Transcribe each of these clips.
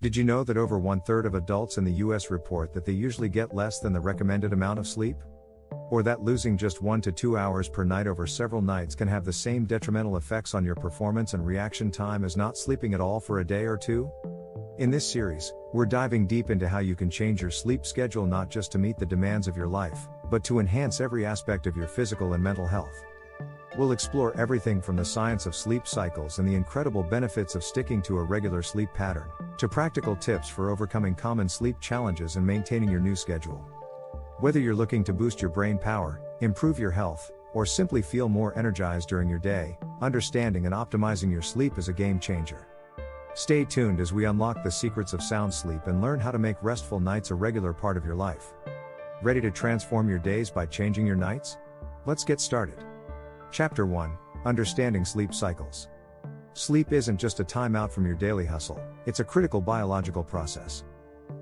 Did you know that over 1/3 of adults in the US report that they usually get less than the recommended amount of sleep? Or that losing just 1 to 2 hours per night over several nights can have the same detrimental effects on your performance and reaction time as not sleeping at all for a day or two? In this series, we're diving deep into how you can change your sleep schedule not just to meet the demands of your life, but to enhance every aspect of your physical and mental health. We'll explore everything from the science of sleep cycles and the incredible benefits of sticking to a regular sleep pattern, to practical tips for overcoming common sleep challenges and maintaining your new schedule. Whether you're looking to boost your brain power, improve your health, or simply feel more energized during your day, understanding and optimizing your sleep is a game changer. Stay tuned as we unlock the secrets of sound sleep and learn how to make restful nights a regular part of your life. Ready to transform your days by changing your nights? Let's get started. Chapter 1: Understanding Sleep Cycles. Sleep isn't just a time out from your daily hustle, it's a critical biological process.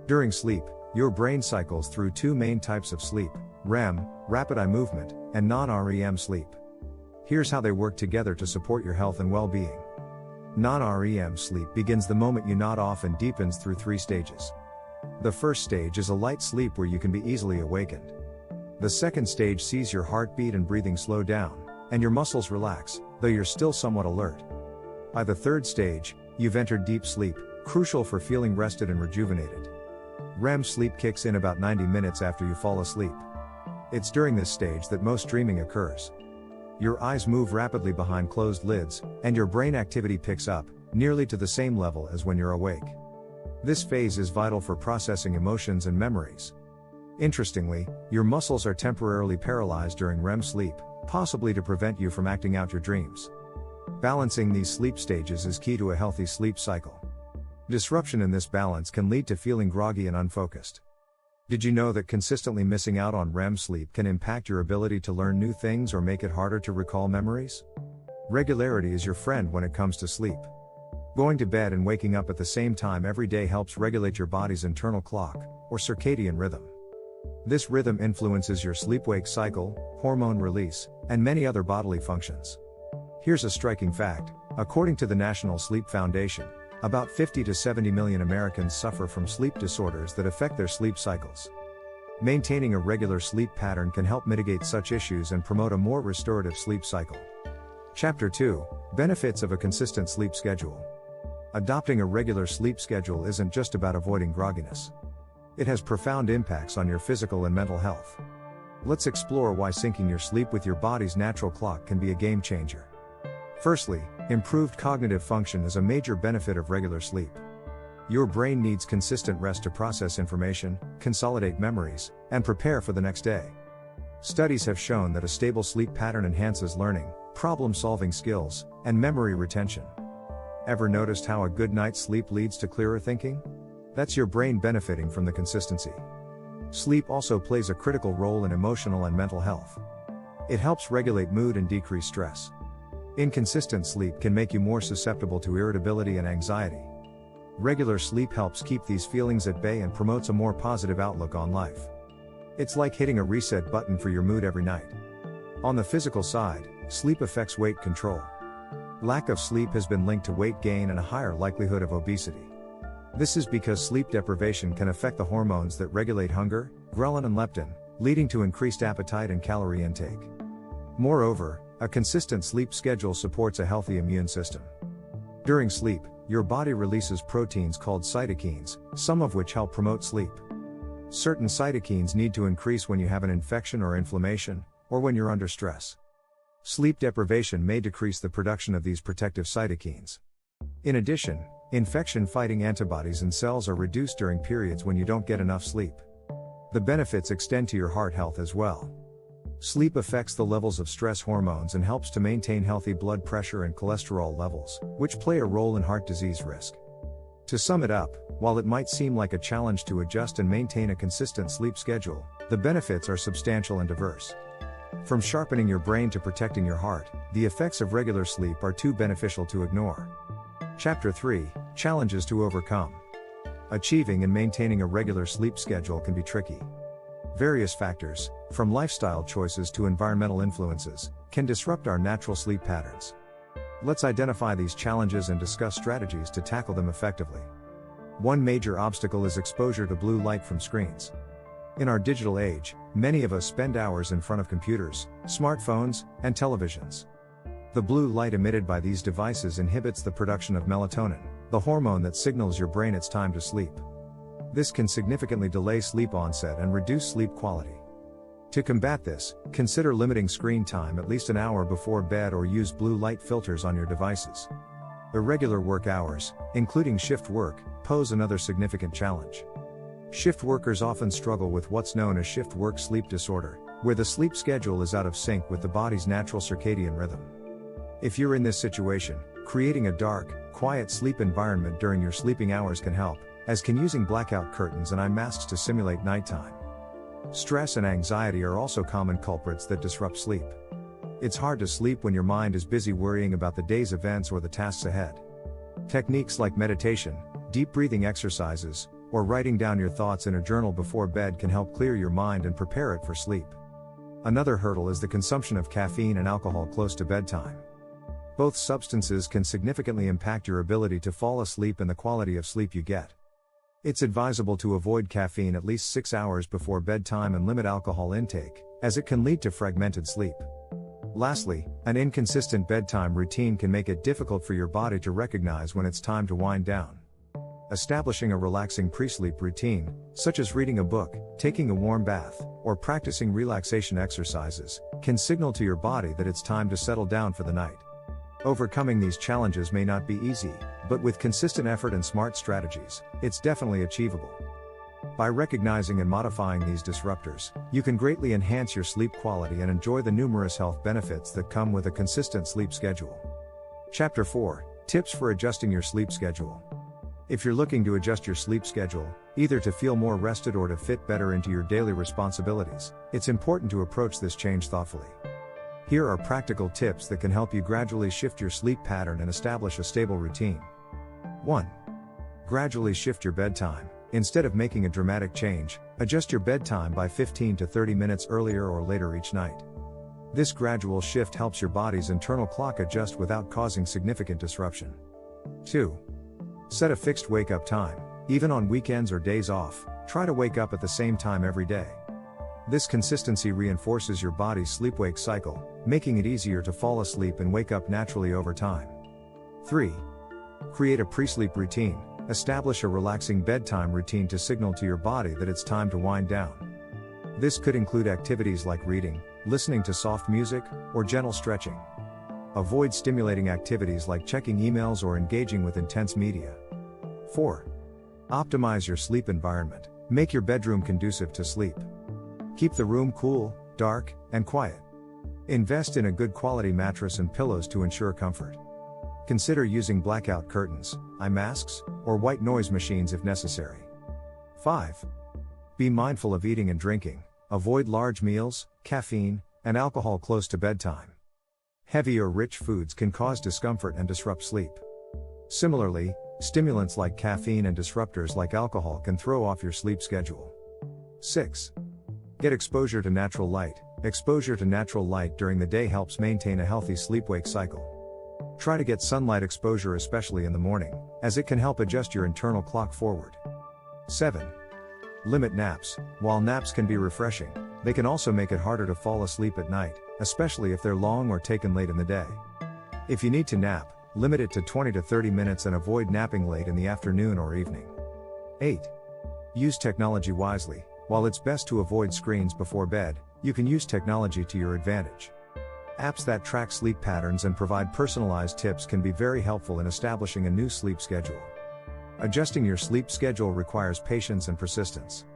During sleep, your brain cycles through two main types of sleep: REM, rapid eye movement, and non-REM sleep. Here's how they work together to support your health and well-being. Non-REM sleep begins the moment you nod off and deepens through 3 stages. The first stage is a light sleep where you can be easily awakened. The second stage sees your heartbeat and breathing slow down, and your muscles relax, though you're still somewhat alert. By the third stage, you've entered deep sleep, crucial for feeling rested and rejuvenated. REM sleep kicks in about 90 minutes after you fall asleep. It's during this stage that most dreaming occurs. Your eyes move rapidly behind closed lids, and your brain activity picks up, nearly to the same level as when you're awake. This phase is vital for processing emotions and memories. Interestingly, your muscles are temporarily paralyzed during REM sleep, possibly to prevent you from acting out your dreams. Balancing these sleep stages is key to a healthy sleep cycle. Disruption in this balance can lead to feeling groggy and unfocused. Did you know that consistently missing out on REM sleep can impact your ability to learn new things or make it harder to recall memories? Regularity is your friend when it comes to sleep. Going to bed and waking up at the same time every day helps regulate your body's internal clock, or circadian rhythm. This rhythm influences your sleep-wake cycle, hormone release, and many other bodily functions. Here's a striking fact: according to the National Sleep Foundation, about 50 to 70 million Americans suffer from sleep disorders that affect their sleep cycles. Maintaining a regular sleep pattern can help mitigate such issues and promote a more restorative sleep cycle. Chapter 2: Benefits of a Consistent Sleep Schedule. Adopting a regular sleep schedule isn't just about avoiding grogginess. It has profound impacts on your physical and mental health. Let's explore why syncing your sleep with your body's natural clock can be a game changer. Firstly, improved cognitive function is a major benefit of regular sleep. Your brain needs consistent rest to process information, consolidate memories, and prepare for the next day. Studies have shown that a stable sleep pattern enhances learning, problem-solving skills, and memory retention. Ever noticed how a good night's sleep leads to clearer thinking? That's your brain benefiting from the consistency. Sleep also plays a critical role in emotional and mental health. It helps regulate mood and decrease stress. Inconsistent sleep can make you more susceptible to irritability and anxiety. Regular sleep helps keep these feelings at bay and promotes a more positive outlook on life. It's like hitting a reset button for your mood every night. On the physical side, sleep affects weight control. Lack of sleep has been linked to weight gain and a higher likelihood of obesity. This is because sleep deprivation can affect the hormones that regulate hunger, ghrelin and leptin, leading to increased appetite and calorie intake. Moreover, a consistent sleep schedule supports a healthy immune system. During sleep, your body releases proteins called cytokines, some of which help promote sleep. Certain cytokines need to increase when you have an infection or inflammation, or when you're under stress. Sleep deprivation may decrease the production of these protective cytokines. In addition, infection-fighting antibodies in cells are reduced during periods when you don't get enough sleep. The benefits extend to your heart health as well. Sleep affects the levels of stress hormones and helps to maintain healthy blood pressure and cholesterol levels, which play a role in heart disease risk. To sum it up, while it might seem like a challenge to adjust and maintain a consistent sleep schedule, the benefits are substantial and diverse. From sharpening your brain to protecting your heart, the effects of regular sleep are too beneficial to ignore. Chapter 3: Challenges to Overcome. Achieving and maintaining a regular sleep schedule can be tricky. Various factors, from lifestyle choices to environmental influences, can disrupt our natural sleep patterns. Let's identify these challenges and discuss strategies to tackle them effectively. One major obstacle is exposure to blue light from screens. In our digital age, many of us spend hours in front of computers, smartphones, and televisions. The blue light emitted by these devices inhibits the production of melatonin, the hormone that signals your brain it's time to sleep. This can significantly delay sleep onset and reduce sleep quality. To combat this, consider limiting screen time at least an hour before bed or use blue light filters on your devices. Irregular work hours, including shift work, pose another significant challenge. Shift workers often struggle with what's known as shift work sleep disorder, where the sleep schedule is out of sync with the body's natural circadian rhythm. If you're in this situation, creating a dark, quiet sleep environment during your sleeping hours can help, as can using blackout curtains and eye masks to simulate nighttime. Stress and anxiety are also common culprits that disrupt sleep. It's hard to sleep when your mind is busy worrying about the day's events or the tasks ahead. Techniques like meditation, deep breathing exercises, or writing down your thoughts in a journal before bed can help clear your mind and prepare it for sleep. Another hurdle is the consumption of caffeine and alcohol close to bedtime. Both substances can significantly impact your ability to fall asleep and the quality of sleep you get. It's advisable to avoid caffeine at least 6 hours before bedtime and limit alcohol intake, as it can lead to fragmented sleep. Lastly, an inconsistent bedtime routine can make it difficult for your body to recognize when it's time to wind down. Establishing a relaxing pre-sleep routine, such as reading a book, taking a warm bath, or practicing relaxation exercises, can signal to your body that it's time to settle down for the night. Overcoming these challenges may not be easy, but with consistent effort and smart strategies, it's definitely achievable. By recognizing and modifying these disruptors, you can greatly enhance your sleep quality and enjoy the numerous health benefits that come with a consistent sleep schedule. Chapter 4: Tips for adjusting your sleep schedule. If you're looking to adjust your sleep schedule, either to feel more rested or to fit better into your daily responsibilities, it's important to approach this change thoughtfully. Here are practical tips that can help you gradually shift your sleep pattern and establish a stable routine. 1. Gradually shift your bedtime. Instead of making a dramatic change, adjust your bedtime by 15 to 30 minutes earlier or later each night. This gradual shift helps your body's internal clock adjust without causing significant disruption. 2. Set a fixed wake-up time. Even on weekends or days off, try to wake up at the same time every day. This consistency reinforces your body's sleep-wake cycle, making it easier to fall asleep and wake up naturally over time. 3. Create a pre-sleep routine. Establish a relaxing bedtime routine to signal to your body that it's time to wind down. This could include activities like reading, listening to soft music, or gentle stretching. Avoid stimulating activities like checking emails or engaging with intense media. 4. Optimize your sleep environment. Make your bedroom conducive to sleep. Keep the room cool, dark, and quiet. Invest in a good quality mattress and pillows to ensure comfort. Consider using blackout curtains, eye masks, or white noise machines if necessary. 5. Be mindful of eating and drinking. Avoid large meals, caffeine, and alcohol close to bedtime. Heavy or rich foods can cause discomfort and disrupt sleep. Similarly, stimulants like caffeine and disruptors like alcohol can throw off your sleep schedule. 6. Get exposure to natural light. Exposure to natural light during the day helps maintain a healthy sleep-wake cycle. Try to get sunlight exposure especially in the morning, as it can help adjust your internal clock forward. 7. Limit naps. While naps can be refreshing, they can also make it harder to fall asleep at night, especially if they're long or taken late in the day. If you need to nap, limit it to 20 to 30 minutes and avoid napping late in the afternoon or evening. 8. Use technology wisely. While it's best to avoid screens before bed, you can use technology to your advantage. Apps that track sleep patterns and provide personalized tips can be very helpful in establishing a new sleep schedule. Adjusting your sleep schedule requires patience and persistence.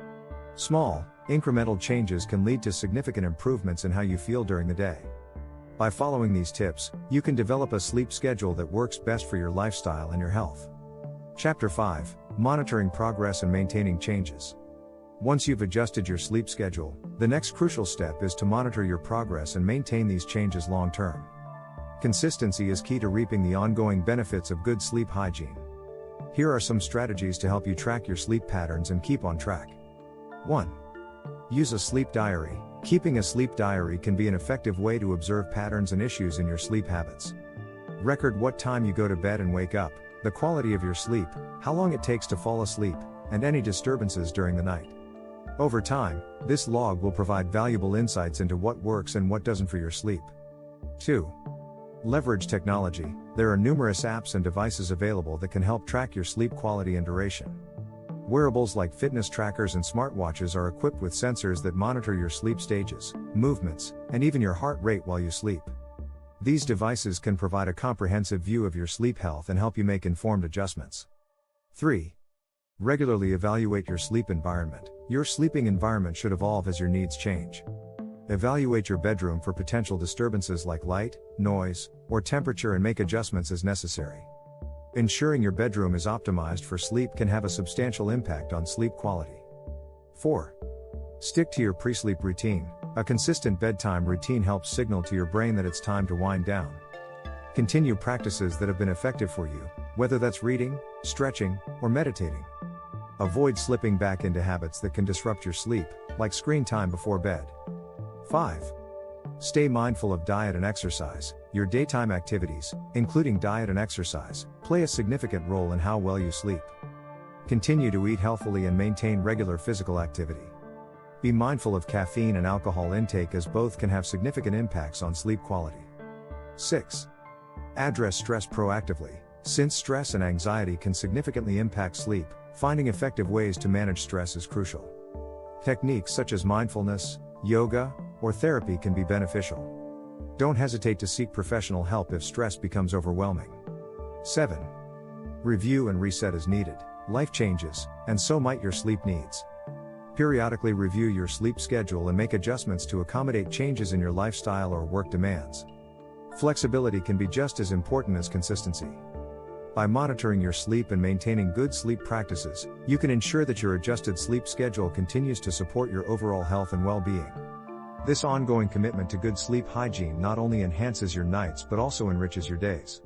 Small, incremental changes can lead to significant improvements in how you feel during the day. By following these tips, you can develop a sleep schedule that works best for your lifestyle and your health. Chapter 5: Monitoring progress and maintaining changes. Once you've adjusted your sleep schedule, the next crucial step is to monitor your progress and maintain these changes long term. Consistency is key to reaping the ongoing benefits of good sleep hygiene. Here are some strategies to help you track your sleep patterns and keep on track. 1. Use a sleep diary. Keeping a sleep diary can be an effective way to observe patterns and issues in your sleep habits. Record what time you go to bed and wake up, the quality of your sleep, how long it takes to fall asleep, and any disturbances during the night. Over time, this log will provide valuable insights into what works and what doesn't for your sleep. 2. Leverage technology. There are numerous apps and devices available that can help track your sleep quality and duration. Wearables like fitness trackers and smartwatches are equipped with sensors that monitor your sleep stages, movements, and even your heart rate while you sleep. These devices can provide a comprehensive view of your sleep health and help you make informed adjustments. 3. Regularly evaluate your sleep environment. Your sleeping environment should evolve as your needs change. Evaluate your bedroom for potential disturbances like light, noise, or temperature and make adjustments as necessary. Ensuring your bedroom is optimized for sleep can have a substantial impact on sleep quality. 4. Stick to your pre-sleep routine. A consistent bedtime routine helps signal to your brain that it's time to wind down. Continue practices that have been effective for you, whether that's reading, stretching, or meditating. Avoid slipping back into habits that can disrupt your sleep, like screen time before bed. 5. Stay mindful of diet and exercise. Your daytime activities, including diet and exercise, play a significant role in how well you sleep. Continue to eat healthily and maintain regular physical activity. Be mindful of caffeine and alcohol intake, as both can have significant impacts on sleep quality. 6. Address stress proactively. Since stress and anxiety can significantly impact sleep, finding effective ways to manage stress is crucial. Techniques such as mindfulness, yoga, or therapy can be beneficial. Don't hesitate to seek professional help if stress becomes overwhelming. 7. Review and reset as needed. Life changes, and so might your sleep needs. Periodically review your sleep schedule and make adjustments to accommodate changes in your lifestyle or work demands. Flexibility can be just as important as consistency. By monitoring your sleep and maintaining good sleep practices, you can ensure that your adjusted sleep schedule continues to support your overall health and well-being. This ongoing commitment to good sleep hygiene not only enhances your nights but also enriches your days.